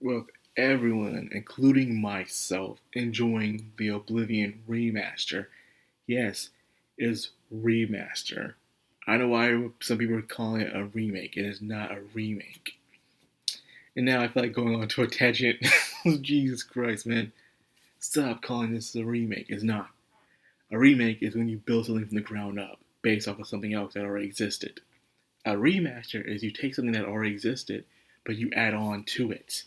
with everyone, including myself, enjoying the Oblivion remaster. Yes, it's remaster. I know why some people are calling it a remake. It is not a remake. And now I feel like going on to a tangent. Jesus Christ, man. Stop calling this a remake. It's not. A remake is when you build something from the ground up based off of something else that already existed. A remaster is you take something that already existed, but you add on to it.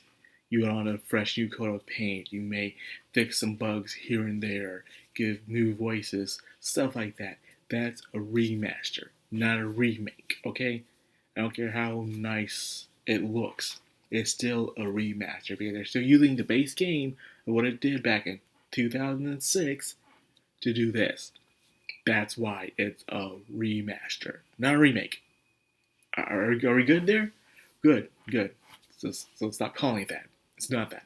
You add on a fresh new coat of paint. You may fix some bugs here and there, give new voices, stuff like that. That's a remaster, not a remake, okay? I don't care how nice it looks. It's still a remaster because they're still using the base game of what it did back in 2006 to do this. That's why it's a remaster, not a remake. Are we good there? Good, good. So stop calling it that. It's not that.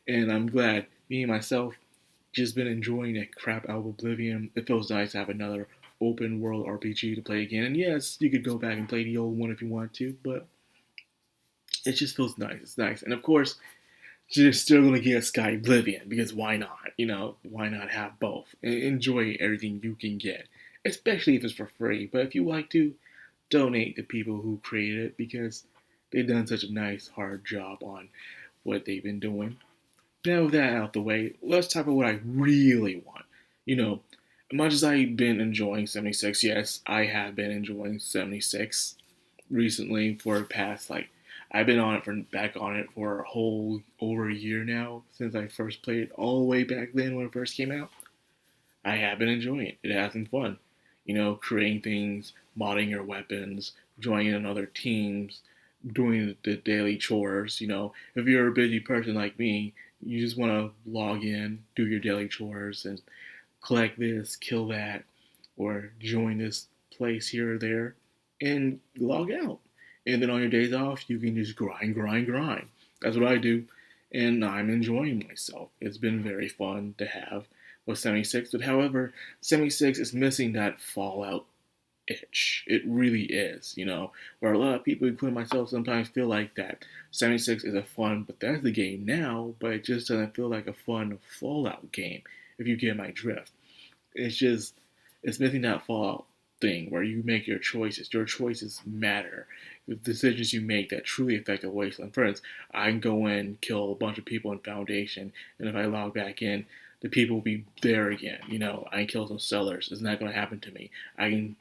And I'm glad me and myself just been enjoying the crap out of Oblivion. It feels nice to have another open world RPG to play again. And yes, you could go back and play the old one if you want to, but it just feels nice. It's nice. And of course, you're still gonna get Sky Oblivion because why not? Why not have both? Enjoy everything you can get, especially if it's for free. But if you like to, donate to people who created it because they've done such a nice, hard job on what they've been doing. Now, with that out the way, let's talk about what I really want. You know, as much as I've been enjoying 76, yes, I have been enjoying 76 recently for the past, I've been back on it for a whole over a year now since I first played it all the way back then when it first came out. I have been enjoying it. It has been fun. Creating things, modding your weapons, joining in other teams, doing the daily chores. If you're a busy person like me, you just want to log in, do your daily chores, and collect this, kill that, or join this place here or there, and log out. And then on your days off, you can just grind, grind, grind. That's what I do, and I'm enjoying myself. It's been very fun to have with 76, but however, 76 is missing that Fallout itch. It really is, where a lot of people, including myself, sometimes feel like that 76 is a fun Bethesda game now, but it just doesn't feel like a fun Fallout game, if you get my drift. It's missing that Fallout thing where you make your choices. Your choices matter. The decisions you make that truly affect the wasteland. For instance, I can go in, kill a bunch of people in Foundation, and if I log back in, the people will be there again. I can kill some sellers. It's not going to happen to me. I can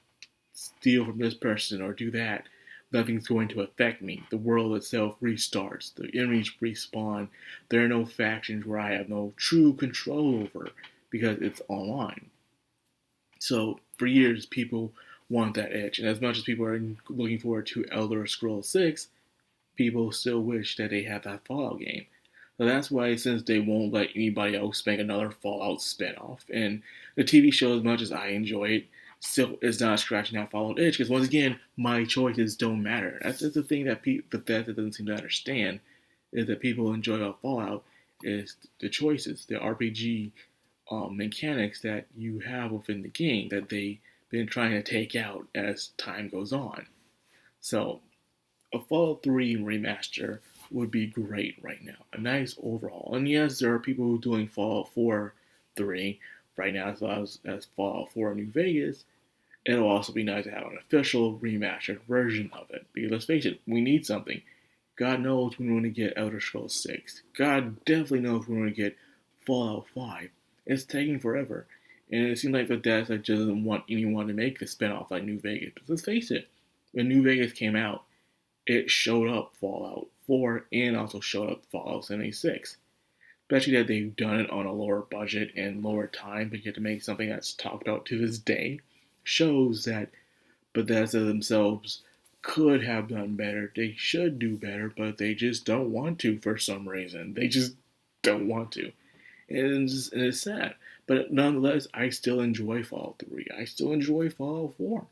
steal from this person or do that. Nothing's going to affect me. The world itself restarts. The enemies respawn. There are no factions where I have no true control over because it's online. So for years, people want that edge. And as much as people are looking forward to Elder Scrolls 6, people still wish that they had that Fallout game. So that's why, since they won't let anybody else make another Fallout spinoff, and the TV show, as much as I enjoy it, still is not scratching that Fallout itch. Because once again, my choices don't matter. That's just the thing that Bethesda doesn't seem to understand, is that people enjoy about Fallout is the choices, the RPG mechanics that you have within the game that they've been trying to take out as time goes on. So a Fallout 3 remaster would be great right now. A nice overhaul. And yes, there are people who are doing Fallout 4 3 right now as Fallout 4 New Vegas. It'll also be nice to have an official remastered version of it. Because let's face it, we need something. God knows we want to get Elder Scrolls 6. God definitely knows we want to get Fallout 5. It's taking forever. And it seems like Bethesda doesn't want anyone to make a spinoff like New Vegas. But let's face it, when New Vegas came out, it showed up Fallout 4 and also showed up Fallout 76. Especially that they've done it on a lower budget and lower time, but yet to make something that's talked about to this day shows that Bethesda themselves could have done better. They should do better, but they just don't want to for some reason. They just don't want to. And it's sad. But nonetheless, I still enjoy Fallout 3. I still enjoy Fallout 4.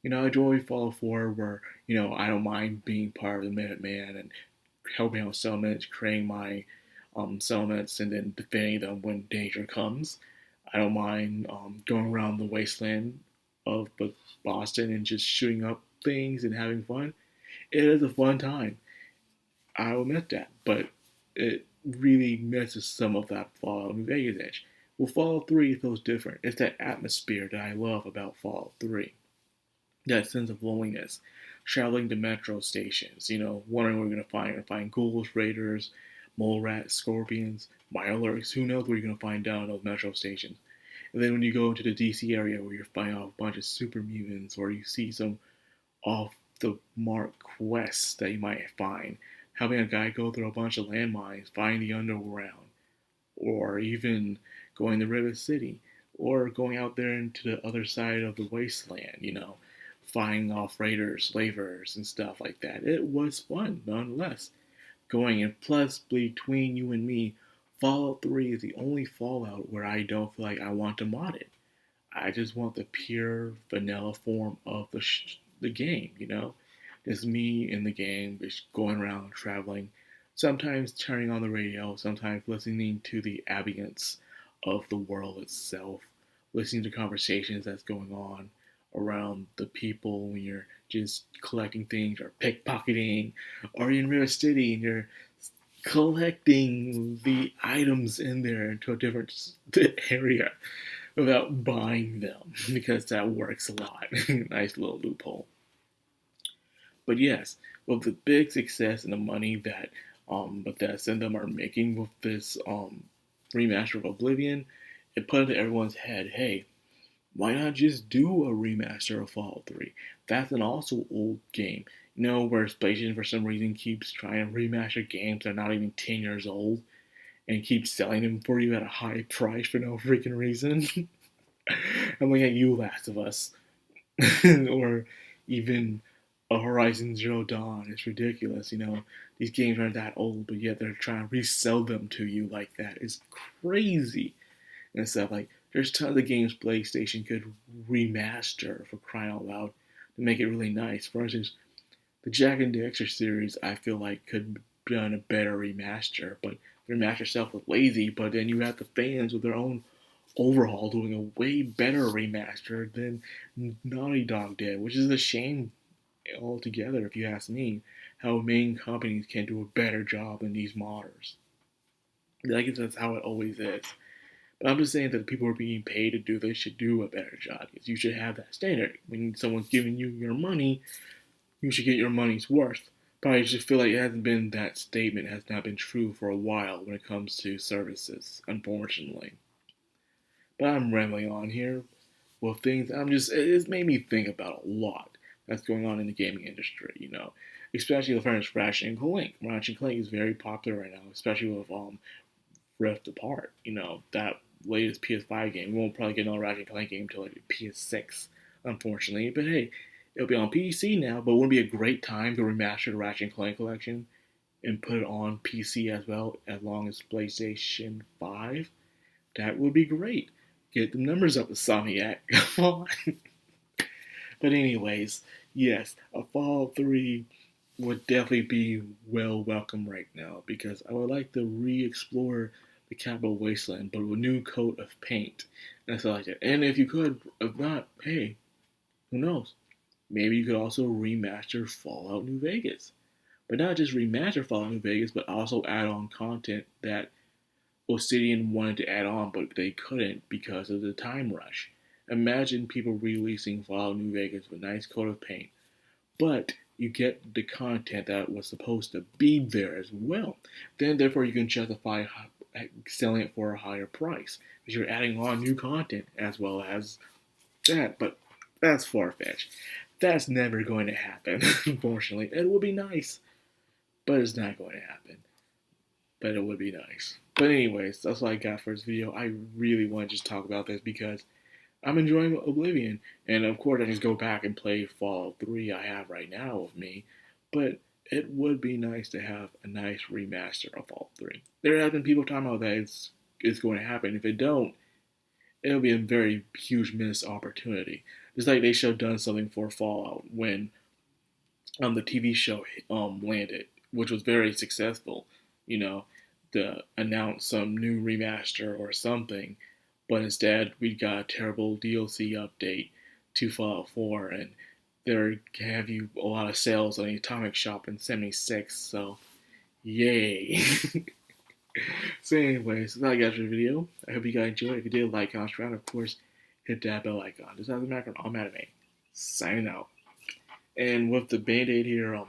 I enjoy Fallout 4 where, I don't mind being part of the Minuteman and helping out settlements, creating my settlements, and then defending them when danger comes. I don't mind going around the wasteland of Boston and just shooting up things and having fun. It is a fun time. I'll admit that. But it really misses some of that Fallout New Vegas edge. Well, Fallout 3 feels different. It's that atmosphere that I love about Fallout 3. That sense of loneliness. Traveling to metro stations, wondering what you're going to find. You're going to find ghouls, raiders, mole rats, scorpions, mirelurks. Who knows what you're going to find down at those metro stations. And then when you go into the DC area where you're finding out a bunch of super mutants, or you see some off the mark quests that you might find, having a guy go through a bunch of landmines, find the underground, or even going to River City, or going out there into the other side of the wasteland, fighting off raiders, slavers, and stuff like that. It was fun, nonetheless. Going, and plus, between you and me, Fallout 3 is the only Fallout where I don't feel like I want to mod it. I just want the pure vanilla form of the game, Just me in the game, just going around traveling, sometimes turning on the radio, sometimes listening to the ambience of the world itself, listening to conversations that's going on around the people when you're just collecting things or pickpocketing, or you're in River City and you're collecting the items in there into a different area without buying them, because that works a lot. Nice little loophole. But yes, with the big success and the money that Bethesda and them are making with this remaster of Oblivion, it put into everyone's head, hey, why not just do a remaster of Fallout 3? That's an also old game. Where PlayStation for some reason keeps trying to remaster games that are not even 10 years old and keeps selling them for you at a high price for no freaking reason. I'm looking at you, Last of Us. Or even a Horizon Zero Dawn. It's ridiculous, These games aren't that old, but yet they're trying to resell them to you like that. It's crazy. And stuff like, there's tons of games PlayStation could remaster, for crying out loud, to make it really nice. For instance, the Jak and Daxter series, I feel like could be done a better remaster, but the remaster itself was lazy. But then you have the fans with their own overhaul doing a way better remaster than Naughty Dog did, which is a shame altogether, if you ask me, how main companies can do a better job than these modders. I guess that's how it always is. But I'm just saying that the people who are being paid to do this should do a better job, because you should have that standard. When someone's giving you your money, you should get your money's worth. But I just feel like it hasn't been, that statement has not been true for a while when it comes to services, unfortunately. But I'm rambling on here with things. It's made me think about a lot that's going on in the gaming industry, Especially with Ratchet and Clank. Ratchet and Clank is very popular right now, especially with Rift Apart, that latest PS5 game. We won't probably get another Ratchet and Clank game until like PS6, unfortunately. But hey, it'll be on PC now, but wouldn't it be a great time to remaster the Ratchet and Clank collection and put it on PC as well, as long as PlayStation 5? That would be great. Get the numbers up to Insomniac. Come on. But anyways, yes, a Fallout 3 would definitely be well welcome right now, because I would like to re-explore the Capital Wasteland, but with a new coat of paint and stuff like that. And if you could, if not, hey, who knows? Maybe you could also remaster Fallout New Vegas. But not just remaster Fallout New Vegas, but also add on content that Obsidian wanted to add on, but they couldn't because of the time rush. Imagine people releasing Fallout New Vegas with a nice coat of paint, but you get the content that was supposed to be there as well. Then, therefore, you can justify selling it for a higher price, because you're adding on new content as well as that. But that's far-fetched. That's never going to happen, unfortunately. It would be nice, but it's not going to happen. But it would be nice. But anyways, that's all I got for this video. I really want to just talk about this because I'm enjoying Oblivion. And of course, I just go back and play Fallout 3 I have right now with me. But it would be nice to have a nice remaster of Fallout 3. There have been people talking about that it's going to happen. If it don't, it'll be a very huge missed opportunity. Just like they should have done something for Fallout when the TV show landed, which was very successful, to announce some new remaster or something. But instead, we got a terrible DLC update to Fallout 4, and they have you a lot of sales on the Atomic Shop in 76, so yay. So anyways, that's all I got for the video. I hope you guys enjoyed. If you did, like, comment, subscribe, of course, hit that bell icon. This is the Macron. I'm Anime. Signing out. And with the band-aid here,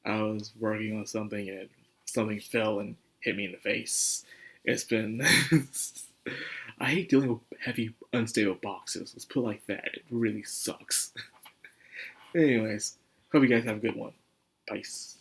I was working on something and something fell and hit me in the face. It's been I hate dealing with heavy, unstable boxes. Let's put it like that. It really sucks. Anyways, hope you guys have a good one. Peace.